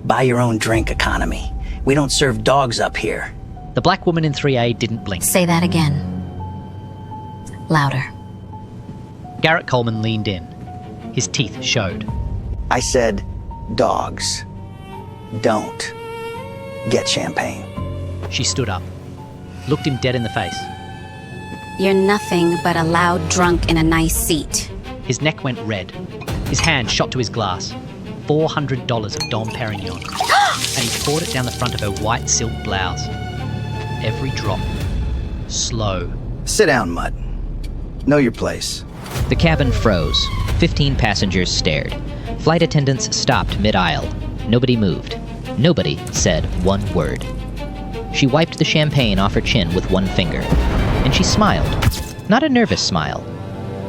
buy your own drink economy. We don't serve dogs up here. The black woman in 3A didn't blink. Say that again. Louder. Garrett Coleman leaned in. His teeth showed. I said, dogs don't get champagne. She stood up, looked him dead in the face. You're nothing but a loud drunk in a nice seat. His neck went red. His hand shot to his glass. $400 of Dom Perignon. And he poured it down the front of her white silk blouse. Every drop. Slow. Sit down, Mutt. Know your place. The cabin froze. 15 passengers stared. Flight attendants stopped mid-aisle. Nobody moved. Nobody said one word. She wiped the champagne off her chin with one finger. And she smiled. Not a nervous smile.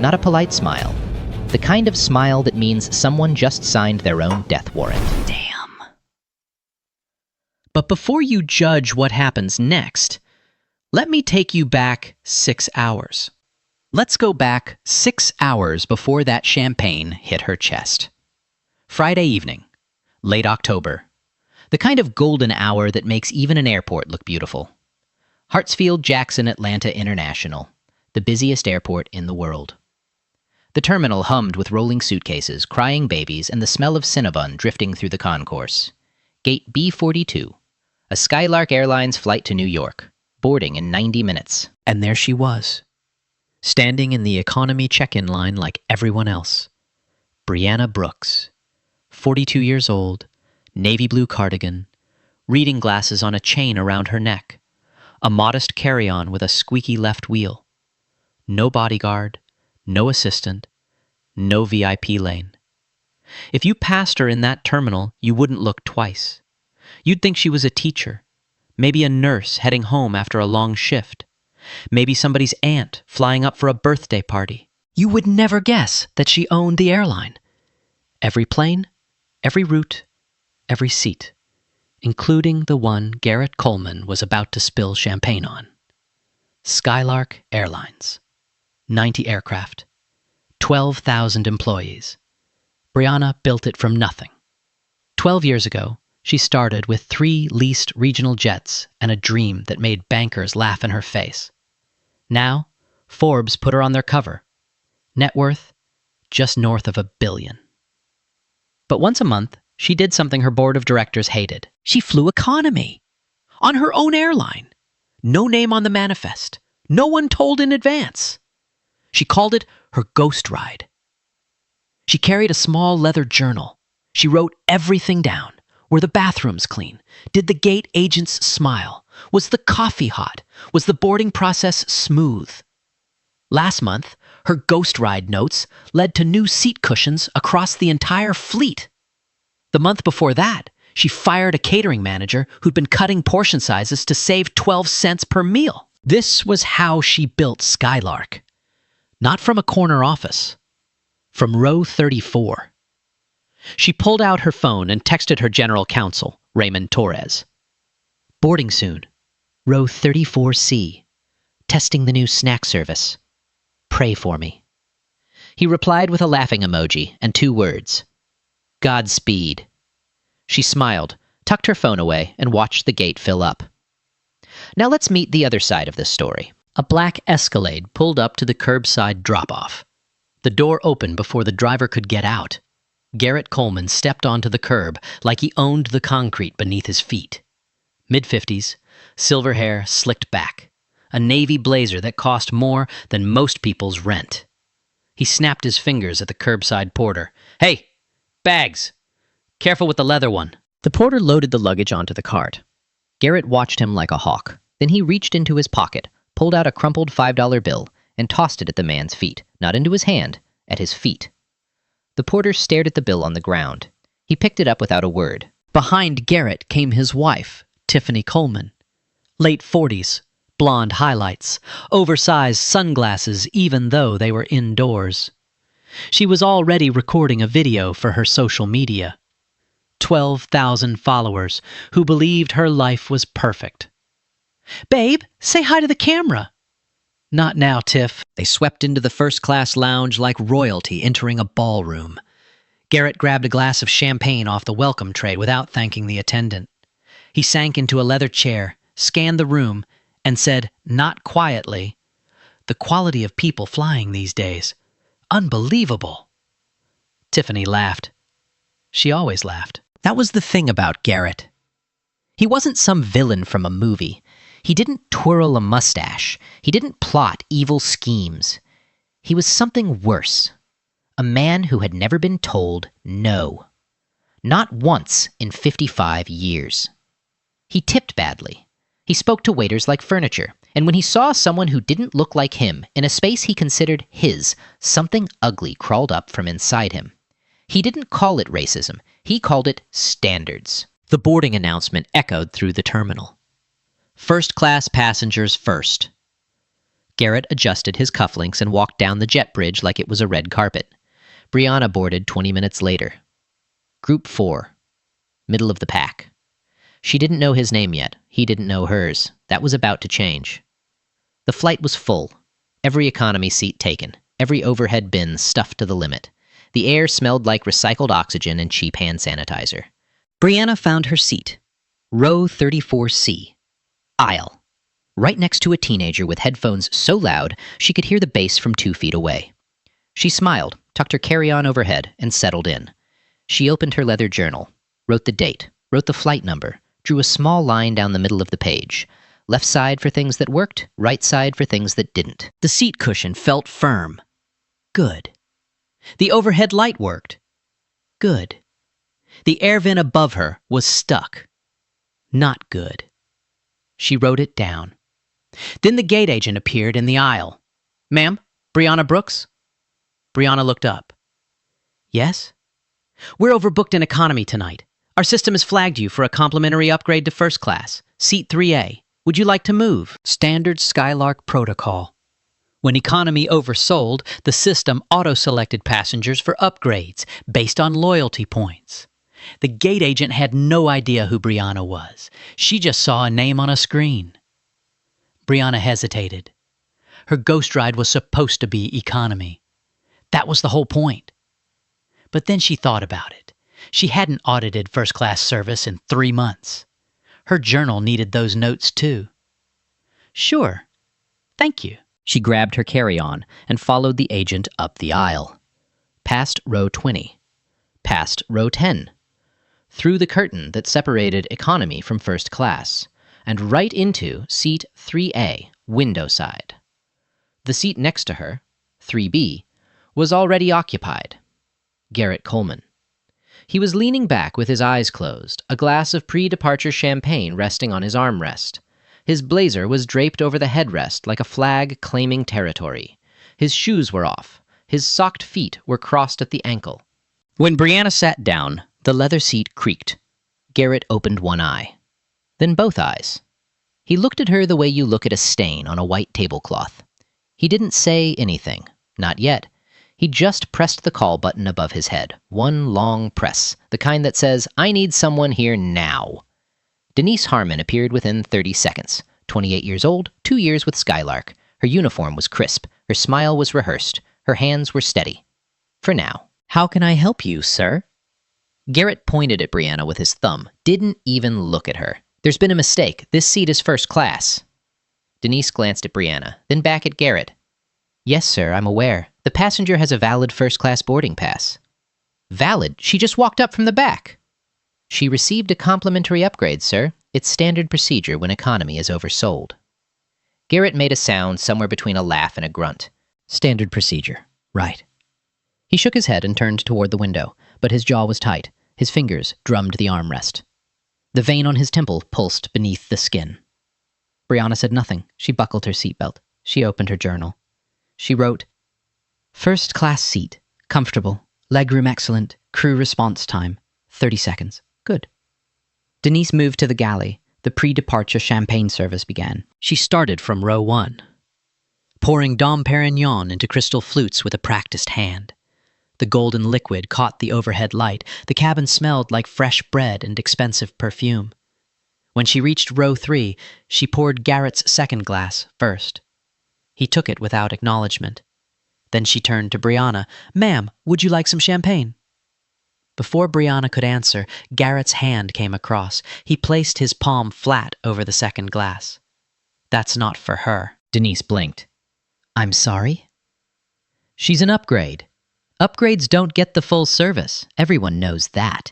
Not a polite smile. The kind of smile that means someone just signed their own death warrant. Damn. But before you judge what happens next, let me take you back 6 hours. Let's go back 6 hours before that champagne hit her chest. Friday evening, late October. The kind of golden hour that makes even an airport look beautiful. Hartsfield-Jackson Atlanta International, the busiest airport in the world. The terminal hummed with rolling suitcases, crying babies, and the smell of Cinnabon drifting through the concourse. Gate B42, a Skylark Airlines flight to New York, boarding in 90 minutes. And there she was, standing in the economy check-in line like everyone else. Brianna Brooks, 42 years old, navy blue cardigan, reading glasses on a chain around her neck, a modest carry-on with a squeaky left wheel. No bodyguard, no assistant, no VIP lane. If you passed her in that terminal, you wouldn't look twice. You'd think she was a teacher, maybe a nurse heading home after a long shift, maybe somebody's aunt flying up for a birthday party. You would never guess that she owned the airline. Every plane, every route, every seat, including the one Garrett Coleman was about to spill champagne on. Skylark Airlines. 90 aircraft. 12,000 employees. Brianna built it from nothing. 12 years ago, she started with 3 leased regional jets and a dream that made bankers laugh in her face. Now, Forbes put her on their cover. Net worth, just north of $1 billion. But once a month, she did something her board of directors hated. She flew economy. On her own airline. No name on the manifest. No one told in advance. She called it her ghost ride. She carried a small leather journal. She wrote everything down. Were the bathrooms clean? Did the gate agents smile? Was the coffee hot? Was the boarding process smooth? Last month, her ghost ride notes led to new seat cushions across the entire fleet. The month before that, she fired a catering manager who'd been cutting portion sizes to save 12 cents per meal. This was how she built Skylark. Not from a corner office. From row 34. She pulled out her phone and texted her general counsel, Raymond Torres. Boarding soon. Row 34C. Testing the new snack service. Pray for me. He replied with a laughing emoji and 2 words. Godspeed. She smiled, tucked her phone away, and watched the gate fill up. Now let's meet the other side of this story. A black Escalade pulled up to the curbside drop-off. The door opened before the driver could get out. Garrett Coleman stepped onto the curb like he owned the concrete beneath his feet. Mid-50s, silver hair slicked back. A navy blazer that cost more than most people's rent. He snapped his fingers at the curbside porter. Hey, bags! Careful with the leather one. The porter loaded the luggage onto the cart. Garrett watched him like a hawk. Then he reached into his pocket, pulled out a crumpled $5 bill, and tossed it at the man's feet, not into his hand, at his feet. The porter stared at the bill on the ground. He picked it up without a word. Behind Garrett came his wife, Tiffany Coleman. Late 40s, blonde highlights, oversized sunglasses even though they were indoors. She was already recording a video for her social media. 12,000 followers who believed her life was perfect. Babe, say hi to the camera. Not now, Tiff. They swept into the first-class lounge like royalty entering a ballroom. Garrett grabbed a glass of champagne off the welcome tray without thanking the attendant. He sank into a leather chair, scanned the room, and said, not quietly, "The quality of people flying these days. Unbelievable." Tiffany laughed. She always laughed. That was the thing about Garrett. He wasn't some villain from a movie. He didn't twirl a mustache. He didn't plot evil schemes. He was something worse. A man who had never been told no. Not once in 55 years. He tipped badly. He spoke to waiters like furniture, and when he saw someone who didn't look like him in a space he considered his, something ugly crawled up from inside him. He didn't call it racism. He called it standards. The boarding announcement echoed through the terminal. First-class passengers first. Garrett adjusted his cufflinks and walked down the jet bridge like it was a red carpet. Brianna boarded 20 minutes later. Group 4. Middle of the pack. She didn't know his name yet. He didn't know hers. That was about to change. The flight was full. Every economy seat taken. Every overhead bin stuffed to the limit. The air smelled like recycled oxygen and cheap hand sanitizer. Brianna found her seat. Row 34C. Aisle. Right next to a teenager with headphones so loud she could hear the bass from 2 feet away. She smiled, tucked her carry-on overhead, and settled in. She opened her leather journal, wrote the date, wrote the flight number, drew a small line down the middle of the page. Left side for things that worked, right side for things that didn't. The seat cushion felt firm. Good. The overhead light worked. Good. The air vent above her was stuck. Not good. She wrote it down. Then the gate agent appeared in the aisle. "Ma'am, Brianna Brooks?" Brianna looked up. "Yes?" "We're overbooked in economy tonight. Our system has flagged you for a complimentary upgrade to first class, seat 3A. Would you like to move?" Standard Skylark protocol. When economy oversold, the system auto-selected passengers for upgrades based on loyalty points. The gate agent had no idea who Brianna was. She just saw a name on a screen. Brianna hesitated. Her ghost ride was supposed to be economy. That was the whole point. But then she thought about it. She hadn't audited first-class service in 3 months. Her journal needed those notes too. "Sure. Thank you." She grabbed her carry-on and followed the agent up the aisle. Past row 20. Past row 10. Through the curtain that separated economy from first class, and right into seat 3A, window side. The seat next to her, 3B, was already occupied. Garrett Coleman. He was leaning back with his eyes closed, a glass of pre-departure champagne resting on his armrest. His blazer was draped over the headrest like a flag claiming territory. His shoes were off. His socked feet were crossed at the ankle. When Brianna sat down, the leather seat creaked. Garrett opened one eye. Then both eyes. He looked at her the way you look at a stain on a white tablecloth. He didn't say anything. Not yet. He just pressed the call button above his head. One long press, the kind that says, "I need someone here now." Denise Harmon appeared within 30 seconds. 28 years old, 2 years with Skylark. Her uniform was crisp. Her smile was rehearsed. Her hands were steady. For now. "How can I help you, sir?" Garrett pointed at Brianna with his thumb, didn't even look at her. "There's been a mistake. This seat is first class." Denise glanced at Brianna, then back at Garrett. "Yes, sir, I'm aware. The passenger has a valid first-class boarding pass." "Valid? She just walked up from the back." "She received a complimentary upgrade, sir. It's standard procedure when economy is oversold." Garrett made a sound somewhere between a laugh and a grunt. "Standard procedure. Right." He shook his head and turned toward the window, but his jaw was tight. His fingers drummed the armrest. The vein on his temple pulsed beneath the skin. Brianna said nothing. She buckled her seatbelt. She opened her journal. She wrote, "First class seat. Comfortable. Legroom excellent. Crew response time. 30 seconds. Good." Denise moved to the galley. The pre-departure champagne service began. She started from row 1, pouring Dom Perignon into crystal flutes with a practiced hand. The golden liquid caught the overhead light. The cabin smelled like fresh bread and expensive perfume. When she reached row 3, she poured Garrett's second glass first. He took it without acknowledgement. Then she turned to Brianna. "Ma'am, would you like some champagne?" Before Brianna could answer, Garrett's hand came across. He placed his palm flat over the second glass. That's not for her. Denise blinked. I'm sorry? She's an upgrade. Upgrades don't get the full service. Everyone knows that.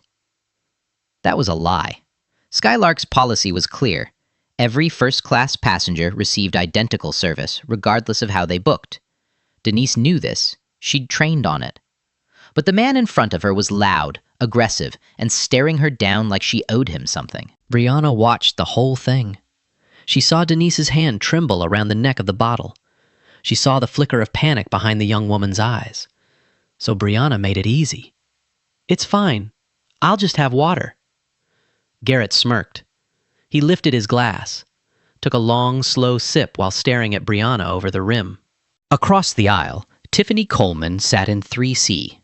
That was a lie. Skylark's policy was clear. Every first-class passenger received identical service, regardless of how they booked. Denise knew this. She'd trained on it. But the man in front of her was loud, aggressive, and staring her down like she owed him something. Brianna watched the whole thing. She saw Denise's hand tremble around the neck of the bottle. She saw the flicker of panic behind the young woman's eyes. So Brianna made it easy. It's fine. I'll just have water. Garrett smirked. He lifted his glass, took a long, slow sip while staring at Brianna over the rim. Across the aisle, Tiffany Coleman sat in 3C.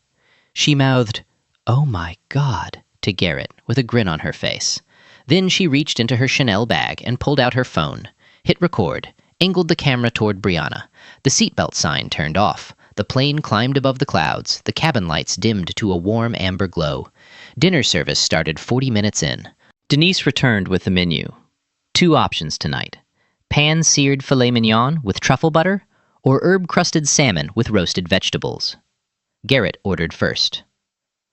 She mouthed, "Oh my God," to Garrett with a grin on her face. Then she reached into her Chanel bag and pulled out her phone, hit record, angled the camera toward Brianna. The seatbelt sign turned off. The plane climbed above the clouds. The cabin lights dimmed to a warm amber glow. Dinner service started 40 minutes in. Denise returned with the menu. 2 options tonight. Pan-seared filet mignon with truffle butter or herb-crusted salmon with roasted vegetables. Garrett ordered first.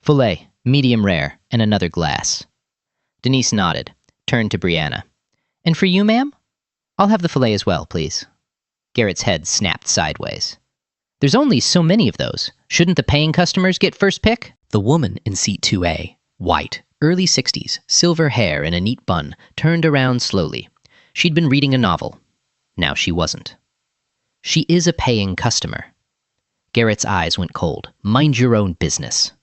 Filet, medium rare, and another glass. Denise nodded, turned to Brianna. And for you, ma'am? I'll have the filet as well, please. Garrett's head snapped sideways. There's only so many of those. Shouldn't the paying customers get first pick? The woman in seat 2A, white, early 60s, silver hair in a neat bun, turned around slowly. She'd been reading a novel. Now she wasn't. She is a paying customer. Garrett's eyes went cold. Mind your own business.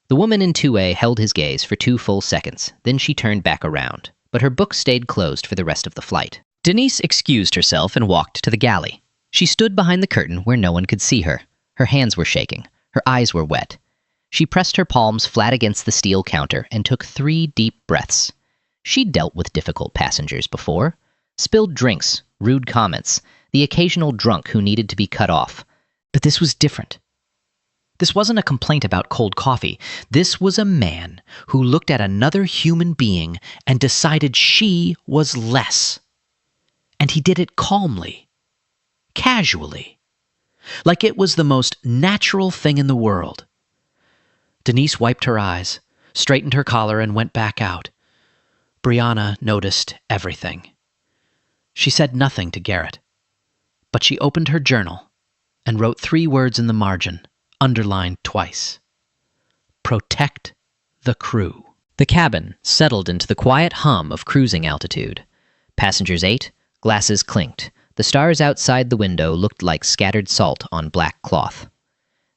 The woman in 2A held his gaze for 2 full seconds. Then she turned back around, but her book stayed closed for the rest of the flight. Denise excused herself and walked to the galley. She stood behind the curtain where no one could see her. Her hands were shaking. Her eyes were wet. She pressed her palms flat against the steel counter and took 3 deep breaths. She'd dealt with difficult passengers before. Spilled drinks, rude comments, the occasional drunk who needed to be cut off. But this was different. This wasn't a complaint about cold coffee. This was a man who looked at another human being and decided she was less. And he did it calmly, casually, like it was the most natural thing in the world. Denise wiped her eyes, straightened her collar, and went back out. Brianna noticed everything. She said nothing to Garrett, but she opened her journal and wrote 3 words in the margin, underlined twice. Protect the crew. The cabin settled into the quiet hum of cruising altitude. Passengers ate, glasses clinked. The stars outside the window looked like scattered salt on black cloth.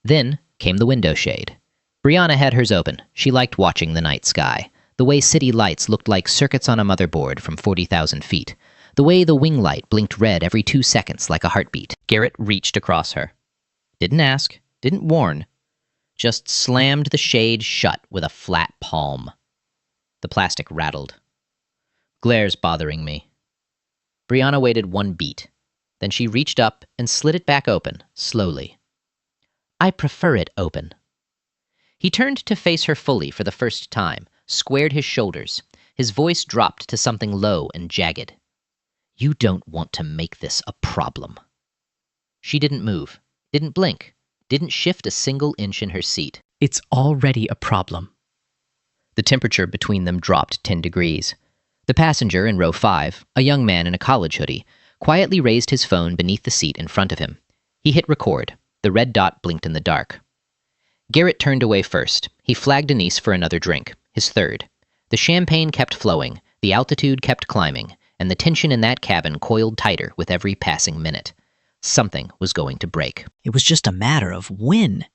Then came the window shade. Brianna had hers open. She liked watching the night sky. The way city lights looked like circuits on a motherboard from 40,000 feet. The way the wing light blinked red every 2 seconds like a heartbeat. Garrett reached across her. Didn't ask, didn't warn. Just slammed the shade shut with a flat palm. The plastic rattled. Glare's bothering me. Brianna waited 1 beat. Then she reached up and slid it back open, slowly. I prefer it open. He turned to face her fully for the first time, squared his shoulders. His voice dropped to something low and jagged. You don't want to make this a problem. She didn't move, didn't blink, didn't shift a single inch in her seat. It's already a problem. The temperature between them dropped 10 degrees. The passenger in row 5, a young man in a college hoodie, quietly raised his phone beneath the seat in front of him. He hit record. The red dot blinked in the dark. Garrett turned away first. He flagged Denise for another drink, his third. The champagne kept flowing, the altitude kept climbing, and the tension in that cabin coiled tighter with every passing minute. Something was going to break. It was just a matter of when.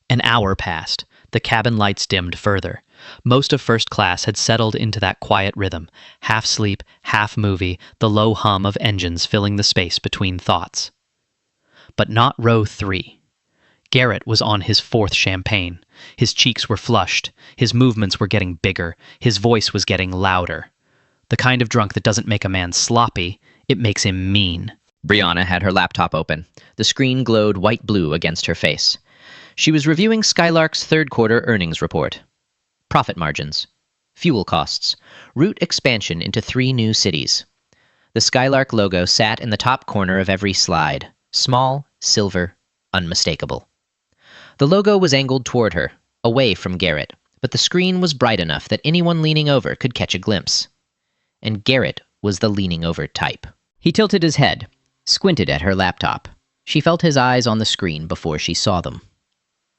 An hour passed. The cabin lights dimmed further. Most of first class had settled into that quiet rhythm, half sleep, half movie, the low hum of engines filling the space between thoughts. But not row 3. Garrett was on his 4th champagne. His cheeks were flushed. His movements were getting bigger. His voice was getting louder. The kind of drunk that doesn't make a man sloppy, it makes him mean. Brianna had her laptop open. The screen glowed white-blue against her face. She was reviewing Skylark's third quarter earnings report. Profit margins, fuel costs, route expansion into 3 new cities. The Skylark logo sat in the top corner of every slide, small, silver, unmistakable. The logo was angled toward her, away from Garrett, but the screen was bright enough that anyone leaning over could catch a glimpse. And Garrett was the leaning over type. He tilted his head, squinted at her laptop. She felt his eyes on the screen before she saw them.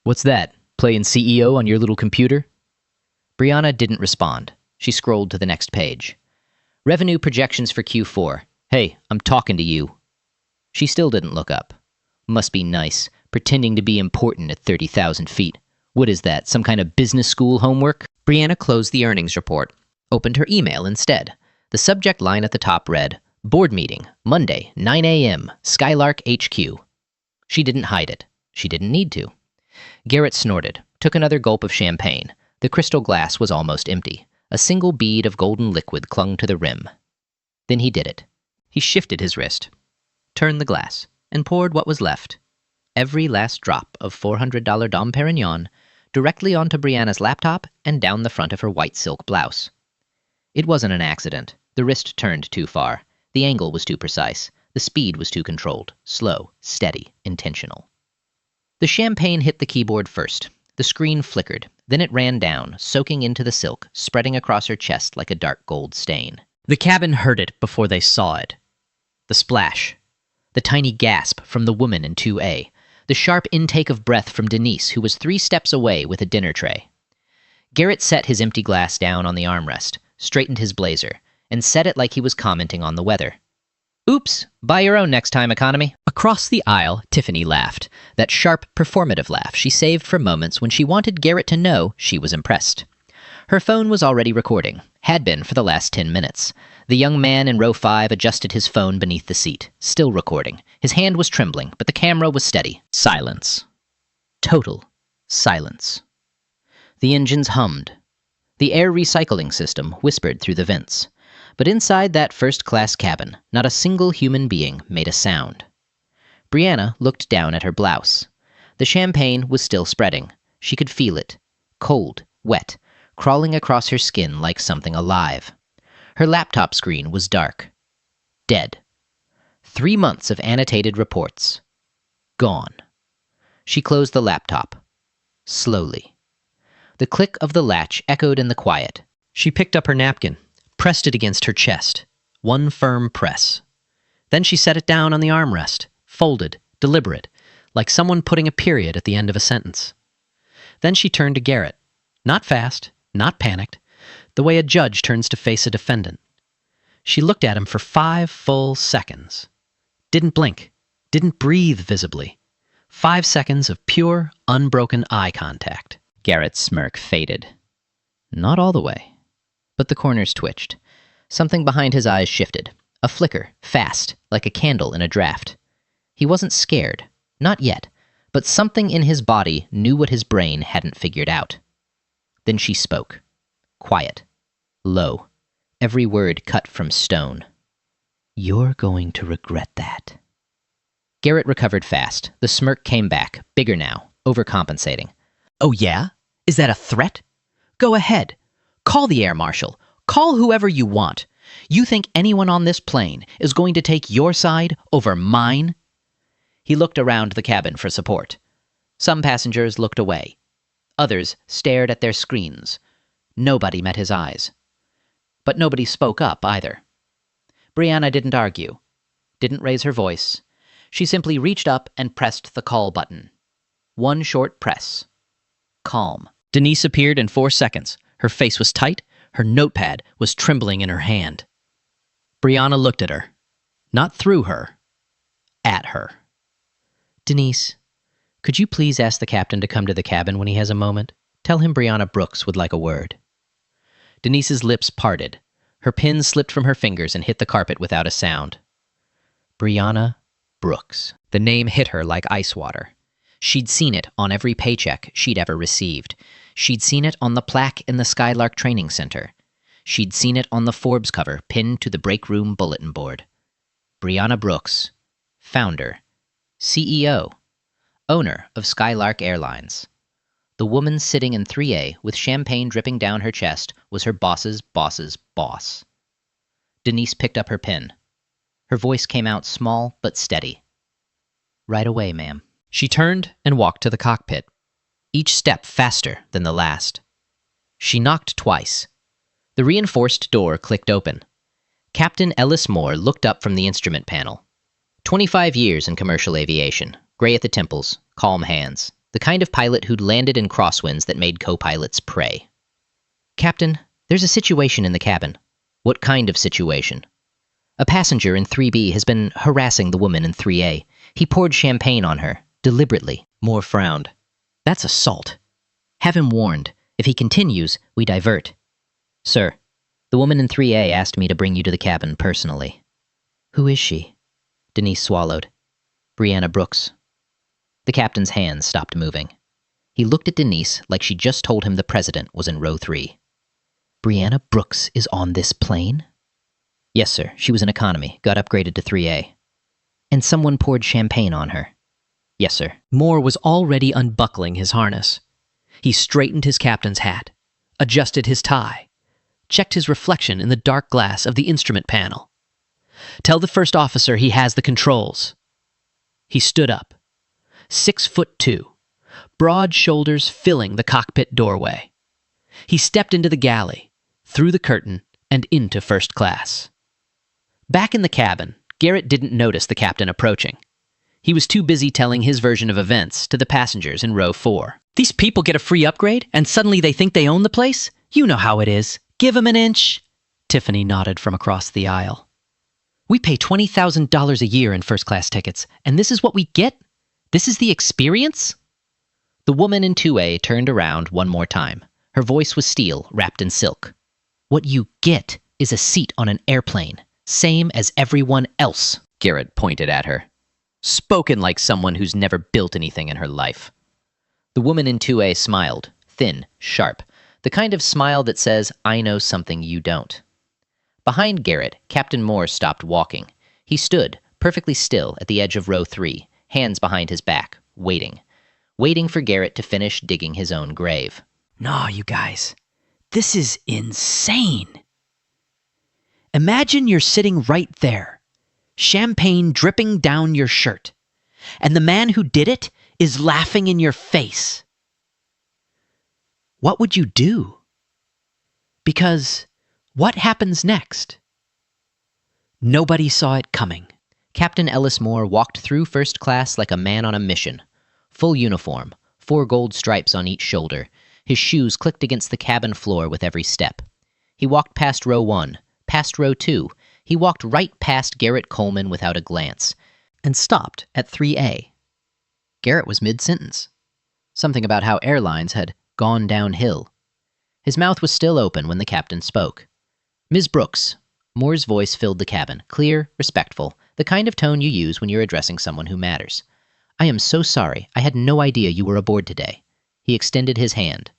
"What's that? Playing CEO on your little computer?" Brianna didn't respond. She scrolled to the next page. Revenue projections for Q4. "Hey, I'm talking to you." She still didn't look up. Must be nice, pretending to be important at 30,000 feet. What is that, some kind of business school homework? Brianna closed the earnings report, opened her email instead. The subject line at the top read, "Board meeting, Monday, 9 a.m., Skylark HQ." She didn't hide it. She didn't need to. Garrett snorted, took another gulp of champagne. The crystal glass was almost empty. A single bead of golden liquid clung to the rim. Then he did it. He shifted his wrist, turned the glass, and poured what was left, every last drop of $400 Dom Perignon, directly onto Brianna's laptop and down the front of her white silk blouse. It wasn't an accident. The wrist turned too far. The angle was too precise. The speed was too controlled. Slow, steady, intentional. The champagne hit the keyboard first. The screen flickered. Then it ran down, soaking into the silk, spreading across her chest like a dark gold stain. The cabin heard it before they saw it. The splash. The tiny gasp from the woman in 2A. The sharp intake of breath from Denise, who was 3 steps away with a dinner tray. Garrett set his empty glass down on the armrest, straightened his blazer, and said it like he was commenting on the weather. "Oops, buy your own next time, economy." Across the aisle, Tiffany laughed, that sharp, performative laugh she saved for moments when she wanted Garrett to know she was impressed. Her phone was already recording, had been for the last 10 minutes. The young man in row 5 adjusted his phone beneath the seat, still recording. His hand was trembling, but the camera was steady. Silence. Total silence. The engines hummed. The air recycling system whispered through the vents. But inside that first-class cabin, not a single human being made a sound. Brianna looked down at her blouse. The champagne was still spreading. She could feel it. Cold, wet, crawling across her skin like something alive. Her laptop screen was dark. Dead. 3 months of annotated reports. Gone. She closed the laptop. Slowly. The click of the latch echoed in the quiet. She picked up her napkin, pressed it against her chest. One firm press. Then she set it down on the armrest, folded, deliberate, like someone putting a period at the end of a sentence. Then she turned to Garrett. Not fast, not panicked, the way a judge turns to face a defendant. She looked at him for 5 full seconds. Didn't blink, didn't breathe visibly. 5 seconds of pure, unbroken eye contact. Garrett's smirk faded. Not all the way. But the corners twitched. Something behind his eyes shifted. A flicker, fast, like a candle in a draft. He wasn't scared. Not yet. But something in his body knew what his brain hadn't figured out. Then she spoke. Quiet. Low. Every word cut from stone. "You're going to regret that." Garrett recovered fast. The smirk came back, bigger now, overcompensating. "Oh yeah? Is that a threat? Go ahead. Call the air marshal. Call whoever you want. You think anyone on this plane is going to take your side over mine?" He looked around the cabin for support. Some passengers looked away. Others stared at their screens. Nobody met his eyes. But nobody spoke up either. Brianna didn't argue. Didn't raise her voice. She simply reached up and pressed the call button. One short press. Calm. Denise appeared in 4 seconds. Her face was tight. Her notepad was trembling in her hand. Brianna looked at her. Not through her. At her. "Denise, could you please ask the captain to come to the cabin when he has a moment? Tell him Brianna Brooks would like a word." Denise's lips parted. Her pen slipped from her fingers and hit the carpet without a sound. Brianna Brooks. The name hit her like ice water. She'd seen it on every paycheck she'd ever received. She'd seen it on the plaque in the Skylark Training Center. She'd seen it on the Forbes cover pinned to the break room bulletin board. Brianna Brooks. Founder. CEO. owner of Skylark Airlines. The woman sitting in 3A with champagne dripping down her chest was her boss's boss's boss. Denise picked up her pen. Her voice came out small but steady. "Right away, ma'am." She turned and walked to the cockpit, each step faster than the last. She knocked twice. The reinforced door clicked open. Captain Ellis Moore looked up from the instrument panel. 25 years in commercial aviation, gray at the temples, calm hands. The kind of pilot who'd landed in crosswinds that made co-pilots pray. "Captain, there's a situation in the cabin." "What kind of situation?" "A passenger in 3B has been harassing the woman in 3A. He poured champagne on her, deliberately." Moore frowned. "That's assault. Have him warned. If he continues, we divert." "Sir, the woman in 3A asked me to bring you to the cabin personally." "Who is she?" Denise swallowed. "Brianna Brooks." The captain's hands stopped moving. He looked at Denise like she just told him the president was in row 3. "Brianna Brooks is on this plane?" "Yes, sir. She was in economy, got upgraded to 3A. "And someone poured champagne on her?" "Yes, sir." Moore was already unbuckling his harness. He straightened his captain's hat, adjusted his tie, checked his reflection in the dark glass of the instrument panel. "Tell the first officer he has the controls." He stood up, 6'2", broad shoulders filling the cockpit doorway. He stepped into the galley, through the curtain, and into first class. Back in the cabin, Garrett didn't notice the captain approaching. He was too busy telling his version of events to the passengers in row 4. "These people get a free upgrade, and suddenly they think they own the place? You know how it is. Give 'em an inch." Tiffany nodded from across the aisle. "We pay $20,000 a year in first-class tickets, and this is what we get? This is the experience?" The woman in 2A turned around one more time. Her voice was steel, wrapped in silk. "What you get is a seat on an airplane, same as everyone else," Garrett pointed at her. Spoken like someone who's never built anything in her life. The woman in 2A smiled, thin, sharp, the kind of smile that says, "I know something you don't." Behind Garrett, Captain Moore stopped walking. He stood, perfectly still, at the edge of row 3, hands behind his back, waiting for Garrett to finish digging his own grave. No, you guys. This is insane. Imagine you're sitting right there, champagne dripping down your shirt, and the man who did it is laughing in your face. What would you do? Because what happens next? Nobody saw it coming. Captain Ellis Moore walked through first class like a man on a mission. Full uniform, 4 gold stripes on each shoulder. His shoes clicked against the cabin floor with every step. He walked past row 1, past row 2. He walked right past Garrett Coleman without a glance, and stopped at 3A. Garrett was mid-sentence. Something about how airlines had gone downhill. His mouth was still open when the captain spoke. "Ms. Brooks." Moore's voice filled the cabin, clear, respectful, the kind of tone you use when you're addressing someone who matters. "I am so sorry. I had no idea you were aboard today." He extended his hand.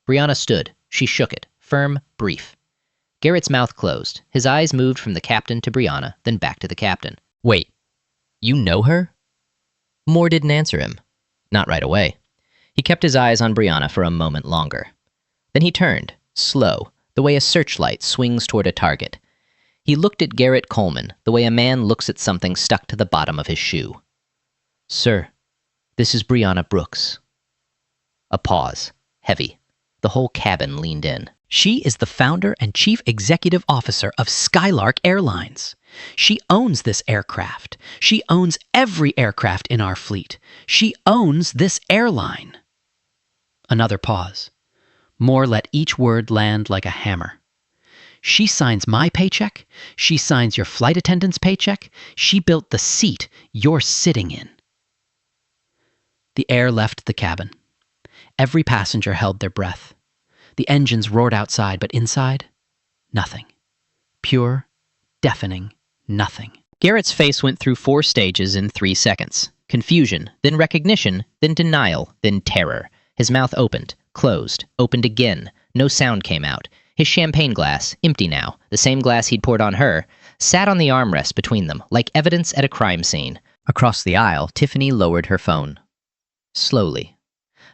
Brianna stood. She shook it, firm, brief. Garrett's mouth closed. His eyes moved from the captain to Brianna, then back to the captain. "Wait, you know her?" Moore didn't answer him. Not right away. He kept his eyes on Brianna for a moment longer. Then he turned, slow, the way a searchlight swings toward a target. He looked at Garrett Coleman, the way a man looks at something stuck to the bottom of his shoe. "Sir, this is Brianna Brooks." A pause. Heavy. The whole cabin leaned in. She is the founder and chief executive officer of Skylark Airlines. She owns this aircraft. She owns every aircraft in our fleet. She owns this airline. Another pause. Moore let each word land like a hammer. She signs my paycheck. She signs your flight attendant's paycheck. She built the seat you're sitting in. The air left the cabin. Every passenger held their breath. The engines roared outside, but inside, nothing. Pure, deafening nothing. Garrett's face went through 4 stages in 3 seconds. Confusion, then recognition, then denial, then terror. His mouth opened, closed, opened again. No sound came out. His champagne glass, empty now, the same glass he'd poured on her, sat on the armrest between them, like evidence at a crime scene. Across the aisle, Tiffany lowered her phone. Slowly.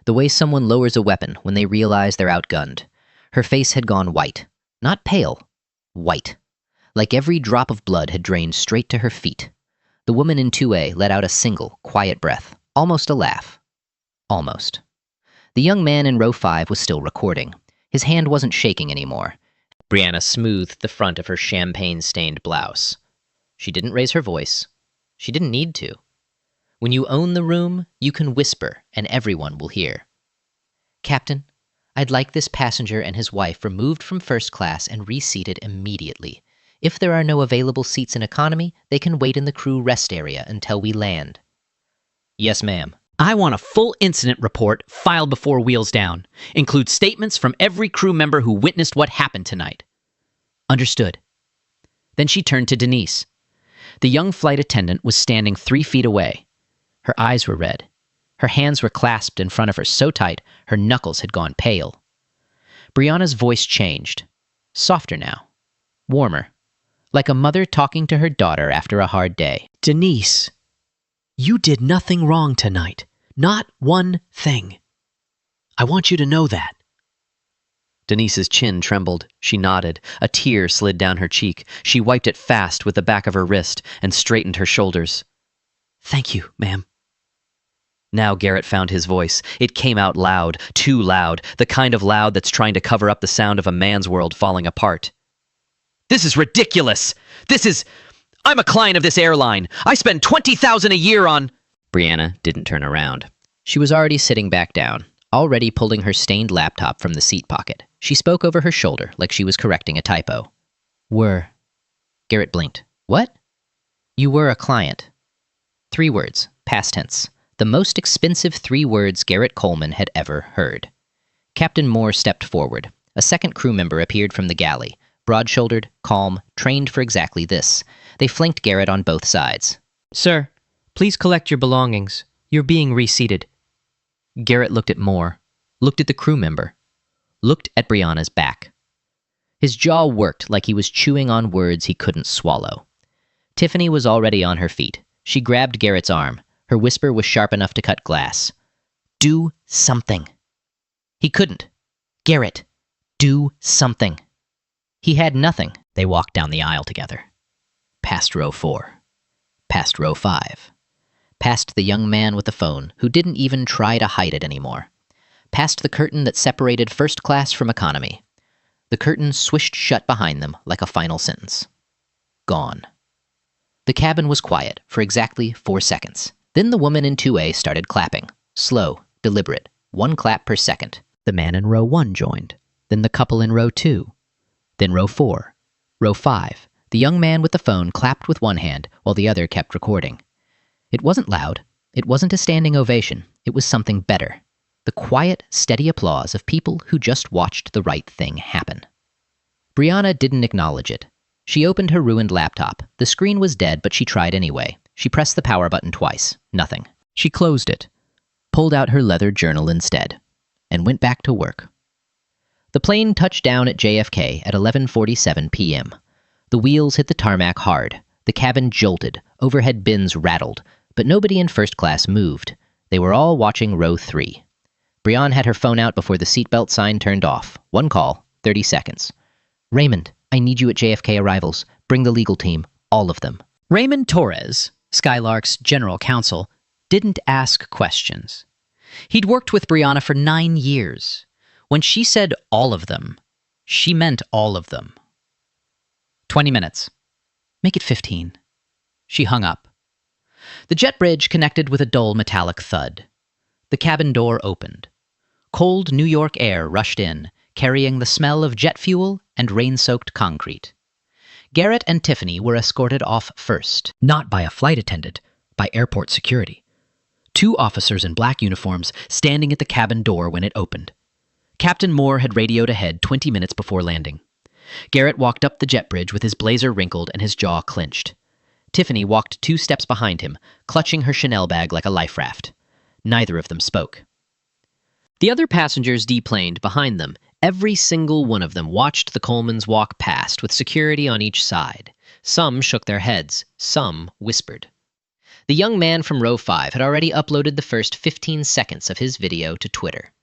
The way someone lowers a weapon when they realize they're outgunned. Her face had gone white. Not pale. White. Like every drop of blood had drained straight to her feet. The woman in 2A let out a single, quiet breath. Almost a laugh. Almost. The young man in row 5 was still recording. His hand wasn't shaking anymore. Brianna smoothed the front of her champagne-stained blouse. She didn't raise her voice. She didn't need to. When you own the room, you can whisper and everyone will hear. Captain, I'd like this passenger and his wife removed from first class and reseated immediately. If there are no available seats in economy, they can wait in the crew rest area until we land. Yes, ma'am. I want a full incident report filed before wheels down. Include statements from every crew member who witnessed what happened tonight. Understood. Then she turned to Denise. The young flight attendant was standing 3 feet away. Her eyes were red. Her hands were clasped in front of her so tight, her knuckles had gone pale. Brianna's voice changed. Softer now. Warmer. Like a mother talking to her daughter after a hard day. Denise, you did nothing wrong tonight. Not one thing. I want you to know that. Denise's chin trembled. She nodded. A tear slid down her cheek. She wiped it fast with the back of her wrist and straightened her shoulders. Thank you, ma'am. Now Garrett found his voice. It came out loud, too loud, the kind of loud that's trying to cover up the sound of a man's world falling apart. This is ridiculous! I'm a client of this airline. I spend $20,000 a year on... Brianna didn't turn around. She was already sitting back down, already pulling her stained laptop from the seat pocket. She spoke over her shoulder like she was correcting a typo. Were. Garrett blinked. What? You were a client. 3 words, past tense. The most expensive 3 words Garrett Coleman had ever heard. Captain Moore stepped forward. A second crew member appeared from the galley. Broad-shouldered, calm, trained for exactly this. They flanked Garrett on both sides. Sir, please collect your belongings. You're being reseated. Garrett looked at Moore, looked at the crew member, looked at Brianna's back. His jaw worked like he was chewing on words he couldn't swallow. Tiffany was already on her feet. She grabbed Garrett's arm. Her whisper was sharp enough to cut glass. Do something. He couldn't. Garrett, do something. He had nothing. They walked down the aisle together. Past row 4. Past row 5. Past the young man with the phone, who didn't even try to hide it anymore. Past the curtain that separated first class from economy. The curtain swished shut behind them like a final sentence. Gone. The cabin was quiet for exactly 4 seconds. Then the woman in 2A started clapping. Slow, deliberate, 1 clap per second. The man in row 1 joined. Then the couple in row 2. Then row 4. Row 5. The young man with the phone clapped with one hand while the other kept recording. It wasn't loud. It wasn't a standing ovation. It was something better. The quiet, steady applause of people who just watched the right thing happen. Brianna didn't acknowledge it. She opened her ruined laptop. The screen was dead, but she tried anyway. She pressed the power button twice. Nothing. She closed it, pulled out her leather journal instead, and went back to work. The plane touched down at JFK at 11:47 p.m. The wheels hit the tarmac hard. The cabin jolted. Overhead bins rattled. But nobody in first class moved. They were all watching row 3. Brianna had her phone out before the seatbelt sign turned off. 1 call, 30 seconds. Raymond, I need you at JFK arrivals. Bring the legal team. All of them. Raymond Torres, Skylark's general counsel, didn't ask questions. He'd worked with Brianna for 9 years. When she said all of them, she meant all of them. 20 minutes. Make it 15. She hung up. The jet bridge connected with a dull metallic thud. The cabin door opened. Cold New York air rushed in, carrying the smell of jet fuel and rain-soaked concrete. Garrett and Tiffany were escorted off first, not by a flight attendant, by airport security. 2 officers in black uniforms standing at the cabin door when it opened. Captain Moore had radioed ahead 20 minutes before landing. Garrett walked up the jet bridge with his blazer wrinkled and his jaw clenched. Tiffany walked 2 steps behind him, clutching her Chanel bag like a life raft. Neither of them spoke. The other passengers deplaned behind them. Every single one of them watched the Colemans walk past with security on each side. Some shook their heads. Some whispered. The young man from row 5 had already uploaded the first 15 seconds of his video to Twitter.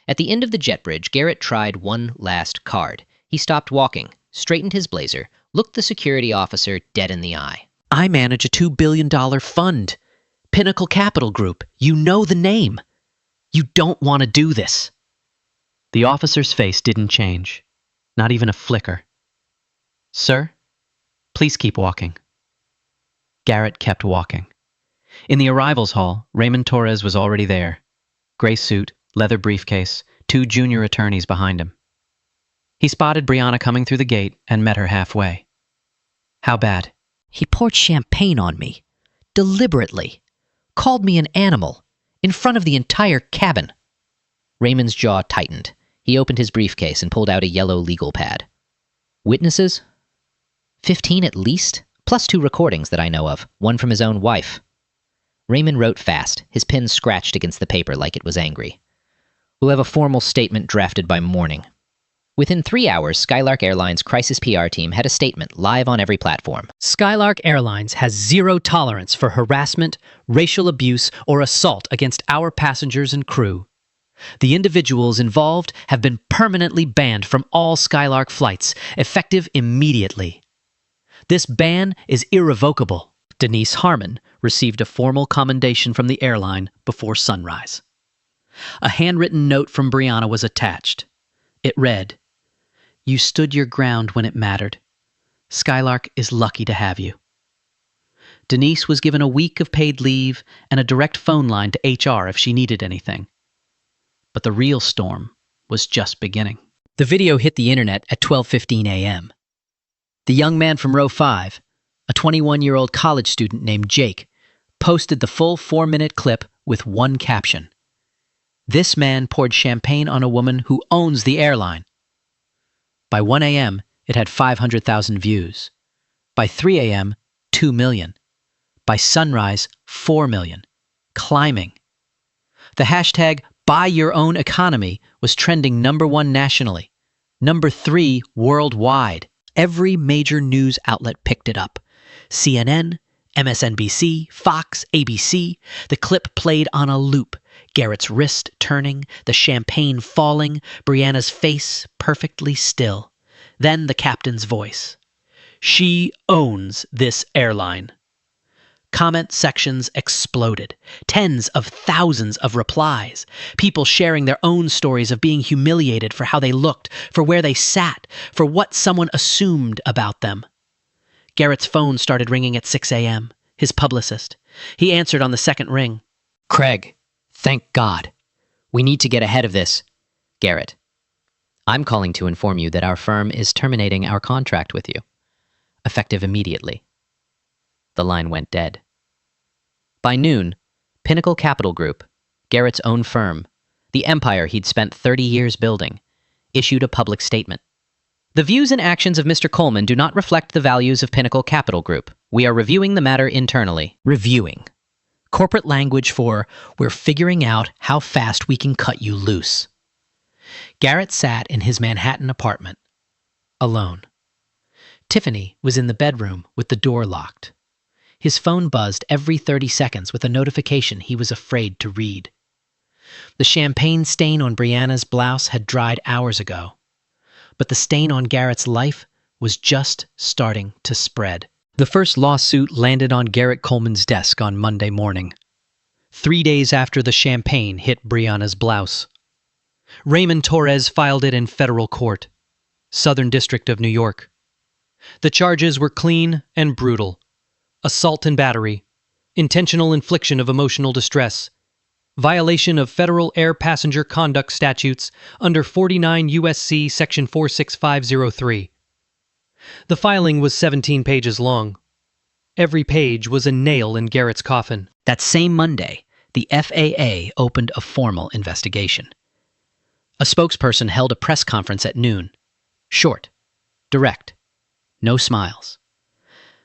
At the end of the jet bridge, Garrett tried one last card. He stopped walking, straightened his blazer, looked the security officer dead in the eye. I manage a $2 billion fund. Pinnacle Capital Group. You know the name. You don't want to do this. The officer's face didn't change. Not even a flicker. Sir, please keep walking. Garrett kept walking. In the arrivals hall, Raymond Torres was already there. Gray suit, leather briefcase, 2 junior attorneys behind him. He spotted Brianna coming through the gate and met her halfway. How bad? He poured champagne on me. Deliberately. Called me an animal. In front of the entire cabin. Raymond's jaw tightened. He opened his briefcase and pulled out a yellow legal pad. Witnesses? 15 at least, plus 2 recordings that I know of, one from his own wife. Raymond wrote fast, his pen scratched against the paper like it was angry. We'll have a formal statement drafted by morning. Within 3 hours, Skylark Airlines' crisis PR team had a statement live on every platform. Skylark Airlines has zero tolerance for harassment, racial abuse, or assault against our passengers and crew. The individuals involved have been permanently banned from all Skylark flights, effective immediately. This ban is irrevocable. Denise Harmon received a formal commendation from the airline before sunrise. A handwritten note from Brianna was attached. It read, "You stood your ground when it mattered. Skylark is lucky to have you." Denise was given a week of paid leave and a direct phone line to HR if she needed anything. But the real storm was just beginning. The video hit the internet at 12:15 a.m. The young man from row 5, a 21-year-old college student named Jake, posted the full 4-minute clip with one caption. This man poured champagne on a woman who owns the airline. By 1 a.m., it had 500,000 views. By 3 a.m., 2 million. By sunrise, 4 million. Climbing. The hashtag #BuyYourOwnEconomy was trending #1 nationally, #3 worldwide. Every major news outlet picked it up. CNN, MSNBC, Fox, ABC. The clip played on a loop. Garrett's wrist turning, the champagne falling, Brianna's face perfectly still. Then the captain's voice. She owns this airline. Comment sections exploded. Tens of thousands of replies. People sharing their own stories of being humiliated for how they looked, for where they sat, for what someone assumed about them. Garrett's phone started ringing at 6 a.m., his publicist. He answered on the second ring. Craig, thank God. We need to get ahead of this. Garrett, I'm calling to inform you that our firm is terminating our contract with you. Effective immediately. The line went dead. By noon, Pinnacle Capital Group, Garrett's own firm, the empire he'd spent 30 years building, issued a public statement. The views and actions of Mr. Coleman do not reflect the values of Pinnacle Capital Group. We are reviewing the matter internally. Reviewing. Corporate language for, we're figuring out how fast we can cut you loose. Garrett sat in his Manhattan apartment, alone. Tiffany was in the bedroom with the door locked. His phone buzzed every 30 seconds with a notification he was afraid to read. The champagne stain on Brianna's blouse had dried hours ago, but the stain on Garrett's life was just starting to spread. The first lawsuit landed on Garrett Coleman's desk on Monday morning, 3 days after the champagne hit Brianna's blouse. Raymond Torres filed it in federal court, Southern District of New York. The charges were clean and brutal. Assault and battery, intentional infliction of emotional distress, violation of federal air passenger conduct statutes under 49 U.S.C. Section 46503. The filing was 17 pages long. Every page was a nail in Garrett's coffin. That same Monday, the FAA opened a formal investigation. A spokesperson held a press conference at noon. Short, direct, no smiles.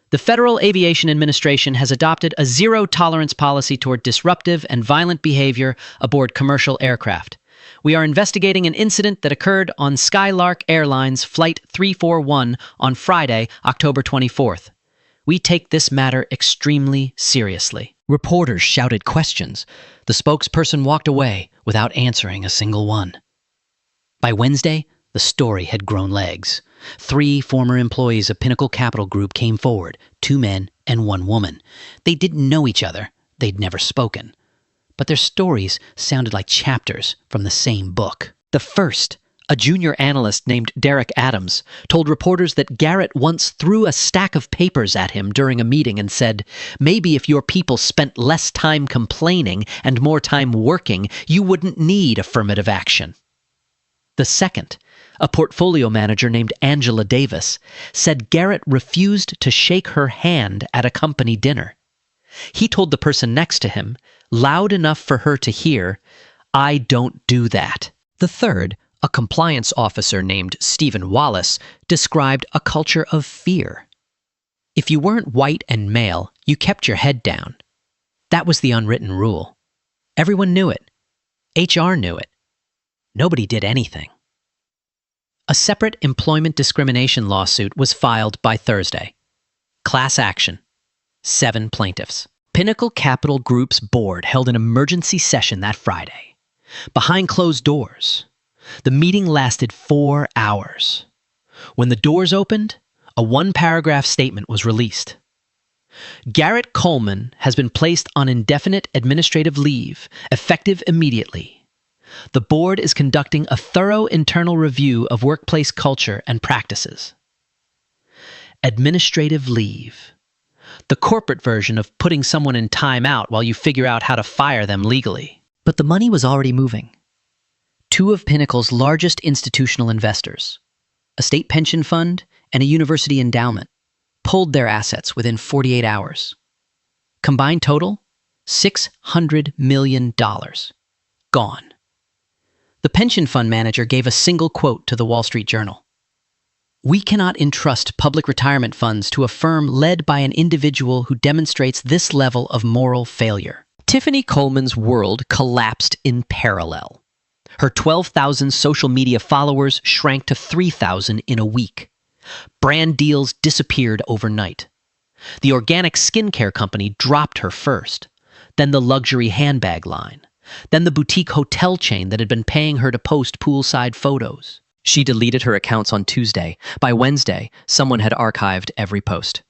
The Federal Aviation Administration has adopted a zero-tolerance policy toward disruptive and violent behavior aboard commercial aircraft. We are investigating an incident that occurred on Skylark Airlines Flight 341 on Friday, October 24th. We take this matter extremely seriously." Reporters shouted questions. The spokesperson walked away without answering a single one. By Wednesday, the story had grown legs. 3 former employees of Pinnacle Capital Group came forward, 2 men and 1 woman. They didn't know each other. They'd never spoken. But their stories sounded like chapters from the same book. The first, a junior analyst named Derek Adams, told reporters that Garrett once threw a stack of papers at him during a meeting and said, "Maybe if your people spent less time complaining and more time working, you wouldn't need affirmative action." The second, a portfolio manager named Angela Davis, said Garrett refused to shake her hand at a company dinner. He told the person next to him, loud enough for her to hear, "I don't do that." The third, a compliance officer named Stephen Wallace, described a culture of fear. If you weren't white and male, you kept your head down. That was the unwritten rule. Everyone knew it. HR knew it. Nobody did anything. A separate employment discrimination lawsuit was filed by Thursday. Class action. 7 plaintiffs. Pinnacle Capital Group's board held an emergency session that Friday. Behind closed doors. The meeting lasted 4 hours. When the doors opened, a 1-paragraph statement was released. Garrett Coleman has been placed on indefinite administrative leave, effective immediately. The board is conducting a thorough internal review of workplace culture and practices. Administrative leave. The corporate version of putting someone in timeout while you figure out how to fire them legally. But the money was already moving. 2 of Pinnacle's largest institutional investors, a state pension fund and a university endowment, pulled their assets within 48 hours. Combined total, $600 million. Gone. The pension fund manager gave a single quote to the Wall Street Journal. "We cannot entrust public retirement funds to a firm led by an individual who demonstrates this level of moral failure." Tiffany Coleman's world collapsed in parallel. Her 12,000 social media followers shrank to 3,000 in a week. Brand deals disappeared overnight. The organic skincare company dropped her first, then the luxury handbag line, then the boutique hotel chain that had been paying her to post poolside photos. She deleted her accounts on Tuesday. By Wednesday, someone had archived every post,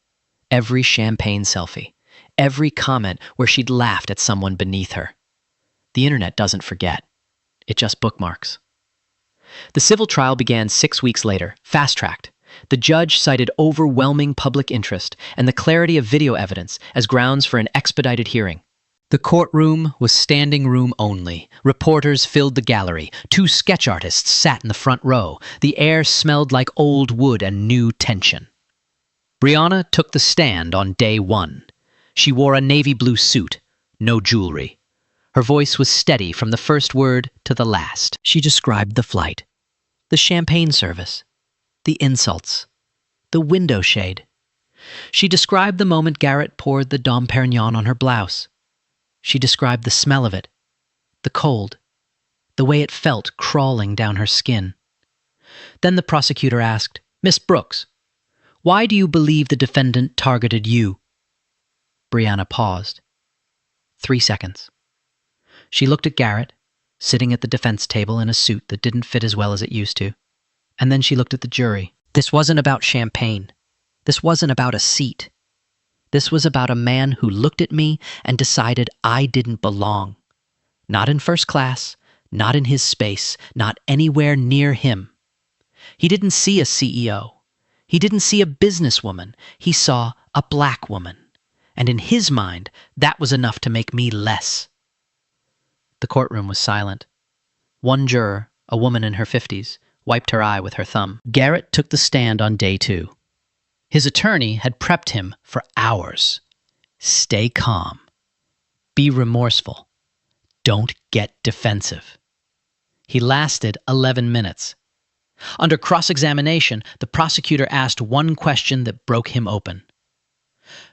every champagne selfie, every comment where she'd laughed at someone beneath her. The internet doesn't forget. It just bookmarks. The civil trial began 6 weeks later, fast-tracked. The judge cited overwhelming public interest and the clarity of video evidence as grounds for an expedited hearing. The courtroom was standing room only. Reporters filled the gallery. 2 sketch artists sat in the front row. The air smelled like old wood and new tension. Brianna took the stand on day 1. She wore a navy blue suit, no jewelry. Her voice was steady from the first word to the last. She described the flight, the champagne service, the insults, the window shade. She described the moment Garrett poured the Dom Perignon on her blouse. She described the smell of it, the cold, the way it felt crawling down her skin. Then the prosecutor asked, "Miss Brooks, why do you believe the defendant targeted you?" Brianna paused. 3 seconds. She looked at Garrett, sitting at the defense table in a suit that didn't fit as well as it used to. And then she looked at the jury. This wasn't about champagne. This wasn't about a seat. This was about a man who looked at me and decided I didn't belong. Not in first class, not in his space, not anywhere near him. He didn't see a CEO. He didn't see a businesswoman. He saw a black woman. And in his mind, that was enough to make me less. The courtroom was silent. One juror, a woman in her 50s, wiped her eye with her thumb. Garrett took the stand on day 2. His attorney had prepped him for hours. Stay calm. Be remorseful. Don't get defensive. He lasted 11 minutes. Under cross-examination, the prosecutor asked one question that broke him open.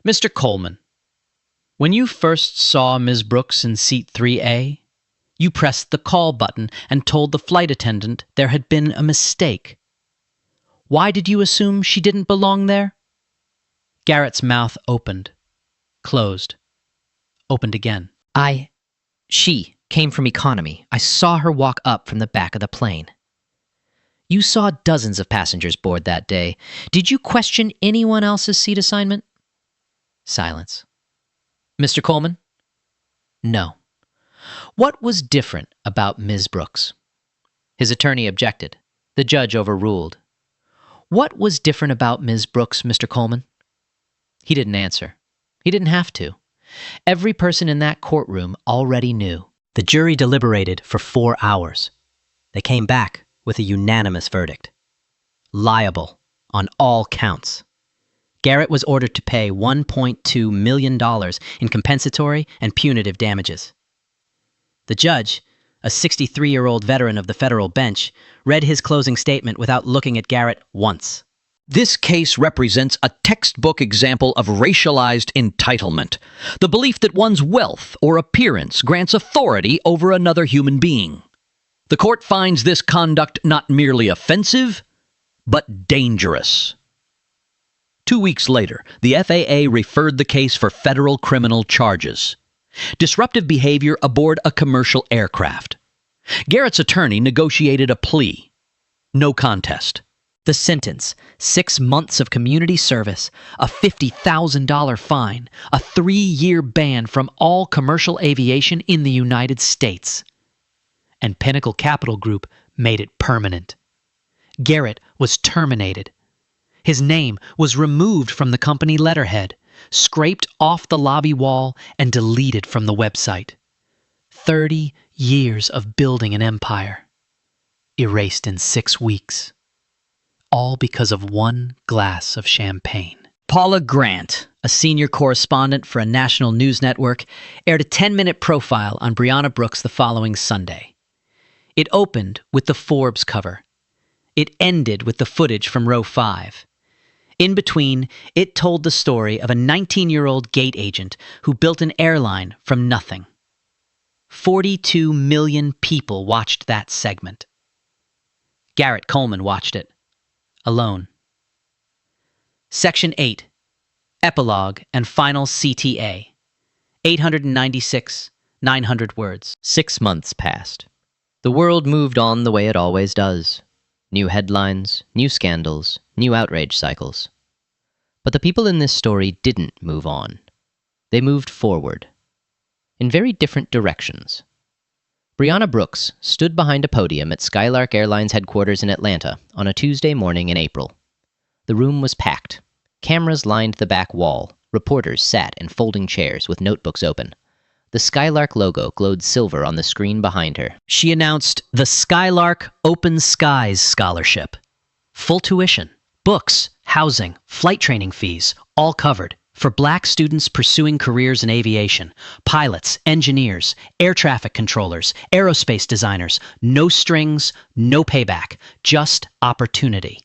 "Mr. Coleman, when you first saw Ms. Brooks in seat 3A, you pressed the call button and told the flight attendant there had been a mistake. Why did you assume she didn't belong there?" Garrett's mouth opened, closed, opened again. She came from economy. I saw her walk up from the back of the plane. You saw dozens of passengers board that day. Did you question anyone else's seat assignment? Silence. Mr. Coleman? No. What was different about Ms. Brooks? His attorney objected. The judge overruled. What was different about Ms. Brooks, Mr. Coleman? He didn't answer. He didn't have to. Every person in that courtroom already knew. The jury deliberated for 4 hours. They came back with a unanimous verdict. Liable on all counts. Garrett was ordered to pay $1.2 million in compensatory and punitive damages. The judge, a 63-year-old veteran of the federal bench, read his closing statement without looking at Garrett once. This case represents a textbook example of racialized entitlement, the belief that one's wealth or appearance grants authority over another human being. The court finds this conduct not merely offensive, but dangerous. 2 weeks later, the FAA referred the case for federal criminal charges. Disruptive behavior aboard a commercial aircraft. Garrett's attorney negotiated a plea. No contest. The sentence, 6 months of community service, a $50,000 fine, a 3-year ban from all commercial aviation in the United States. And Pinnacle Capital Group made it permanent. Garrett was terminated. His name was removed from the company letterhead, scraped off the lobby wall, and deleted from the website. 30 years of building an empire. Erased in 6 weeks. All because of one glass of champagne. Paula Grant, a senior correspondent for a national news network, aired a 10-minute profile on Brianna Brooks the following Sunday. It opened with the Forbes cover. It ended with the footage from row 5. In between, it told the story of a 19-year-old gate agent who built an airline from nothing. 42 million people watched that segment. Garrett Coleman watched it. Alone. Section 8. Epilogue and Final CTA. 896, 900 words. 6 months passed. The world moved on the way it always does. New headlines, new scandals, new outrage cycles. But the people in this story didn't move on. They moved forward. In very different directions. Brianna Brooks stood behind a podium at Skylark Airlines headquarters in Atlanta on a Tuesday morning in April. The room was packed. Cameras lined the back wall. Reporters sat in folding chairs with notebooks open. The Skylark logo glowed silver on the screen behind her. She announced the Skylark Open Skies Scholarship. Full tuition, books, housing, flight training fees, all covered. For black students pursuing careers in aviation, pilots, engineers, air traffic controllers, aerospace designers, no strings, no payback, just opportunity.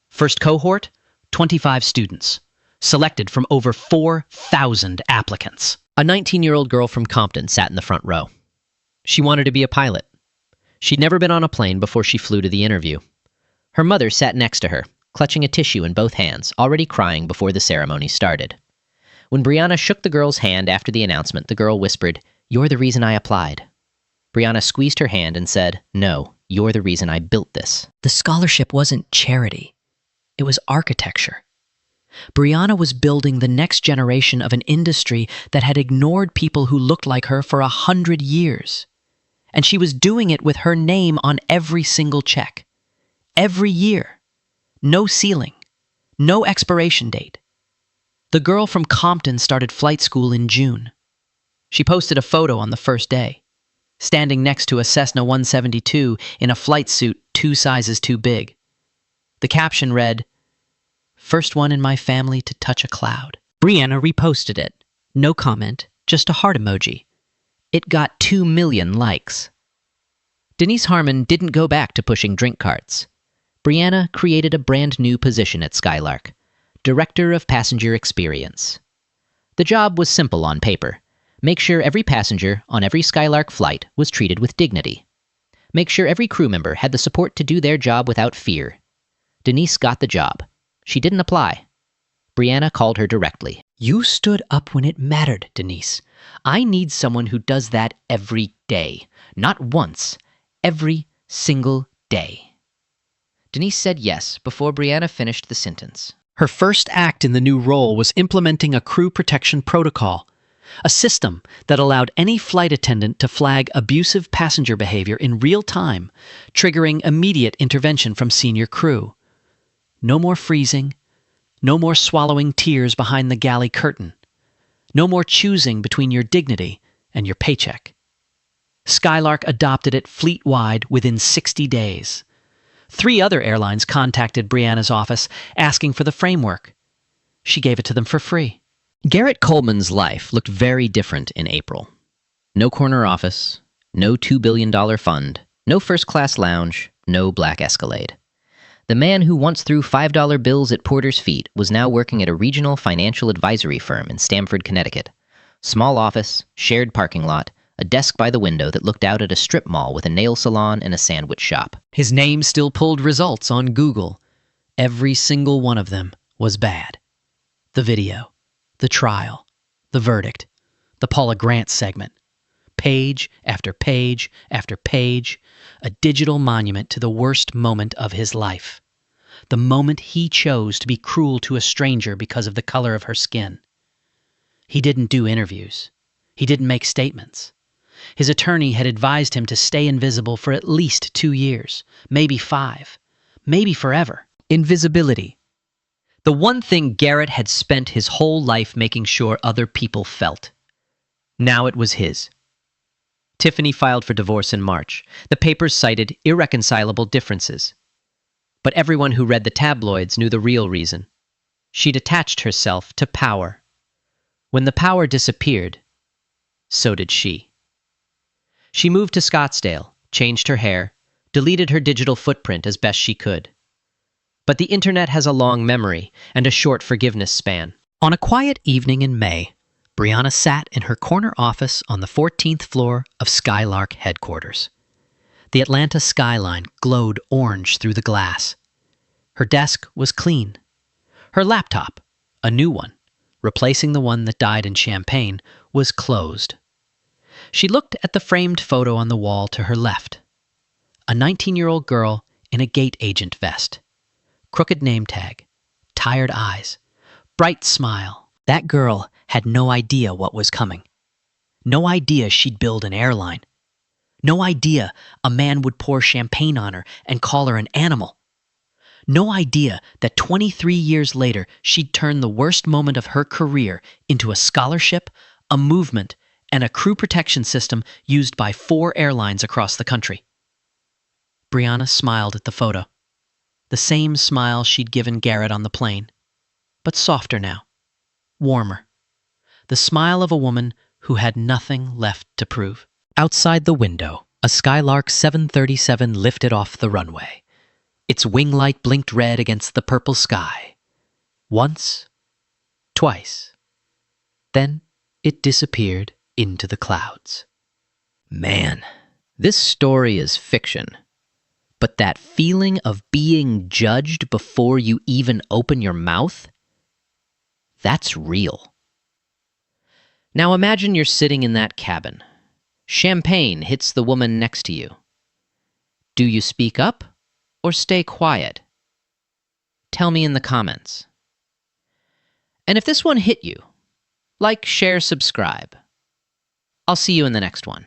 First cohort, 25 students, selected from over 4,000 applicants. A 19-year-old girl from Compton sat in the front row. She wanted to be a pilot. She'd never been on a plane before she flew to the interview. Her mother sat next to her, clutching a tissue in both hands, already crying before the ceremony started. When Brianna shook the girl's hand after the announcement, the girl whispered, "You're the reason I applied." Brianna squeezed her hand and said, "No, you're the reason I built this." The scholarship wasn't charity. It was architecture. Brianna was building the next generation of an industry that had ignored people who looked like her for 100 years. And she was doing it with her name on every single check. Every year. No ceiling. No expiration date. The girl from Compton started flight school in June. She posted a photo on the first day, standing next to a Cessna 172 in a flight suit 2 sizes too big. The caption read, "First one in my family to touch a cloud." Brianna reposted it. No comment, just a heart emoji. It got 2 million likes. Denise Harmon didn't go back to pushing drink carts. Brianna created a brand new position at Skylark, Director of Passenger Experience. The job was simple on paper. Make sure every passenger on every Skylark flight was treated with dignity. Make sure every crew member had the support to do their job without fear. Denise got the job. She didn't apply. Brianna called her directly. You stood up when it mattered, Denise. I need someone who does that every day. Not once. Every single day. Denise said yes before Brianna finished the sentence. Her first act in the new role was implementing a crew protection protocol, a system that allowed any flight attendant to flag abusive passenger behavior in real time, triggering immediate intervention from senior crew. No more freezing. No more swallowing tears behind the galley curtain. No more choosing between your dignity and your paycheck. Skylark adopted it fleet-wide within 60 days. 3 other airlines contacted Brianna's office asking for the framework. She gave it to them for free. Garrett Coleman's life looked very different in April. No corner office, no $2 billion fund, no first-class lounge, no black Escalade. The man who once threw $5 bills at Porter's feet was now working at a regional financial advisory firm in Stamford, Connecticut. Small office, shared parking lot, a desk by the window that looked out at a strip mall with a nail salon and a sandwich shop. His name still pulled results on Google. Every single one of them was bad. The video, the trial, the verdict, the Paula Grant segment. Page after page after page, a digital monument to the worst moment of his life. The moment he chose to be cruel to a stranger because of the color of her skin. He didn't do interviews. He didn't make statements. His attorney had advised him to stay invisible for at least 2 years, maybe 5, maybe forever. Invisibility. The one thing Garrett had spent his whole life making sure other people felt. Now it was his. Tiffany filed for divorce in March. The papers cited irreconcilable differences. But everyone who read the tabloids knew the real reason. She'd attached herself to power. When the power disappeared, so did she. She moved to Scottsdale, changed her hair, deleted her digital footprint as best she could. But the internet has a long memory and a short forgiveness span. On a quiet evening in May, Brianna sat in her corner office on the 14th floor of Skylark headquarters. The Atlanta skyline glowed orange through the glass. Her desk was clean. Her laptop, a new one, replacing the one that died in Champaign, was closed. She looked at the framed photo on the wall to her left. A 19-year-old girl in a gate agent vest. Crooked name tag. Tired eyes. Bright smile. That girl had no idea what was coming. No idea she'd build an airline. No idea a man would pour champagne on her and call her an animal. No idea that 23 years later she'd turn the worst moment of her career into a scholarship, a movement, and a crew protection system used by 4 airlines across the country. Brianna smiled at the photo. The same smile she'd given Garrett on the plane, but softer now, warmer. The smile of a woman who had nothing left to prove. Outside the window, a Skylark 737 lifted off the runway. Its wing light blinked red against the purple sky. Once, twice. Then it disappeared into the clouds. Man, this story is fiction. But that feeling of being judged before you even open your mouth, that's real. Now imagine you're sitting in that cabin. Champagne hits the woman next to you. Do you speak up or stay quiet? Tell me in the comments. And if this one hit you, like, share, subscribe. I'll see you in the next one.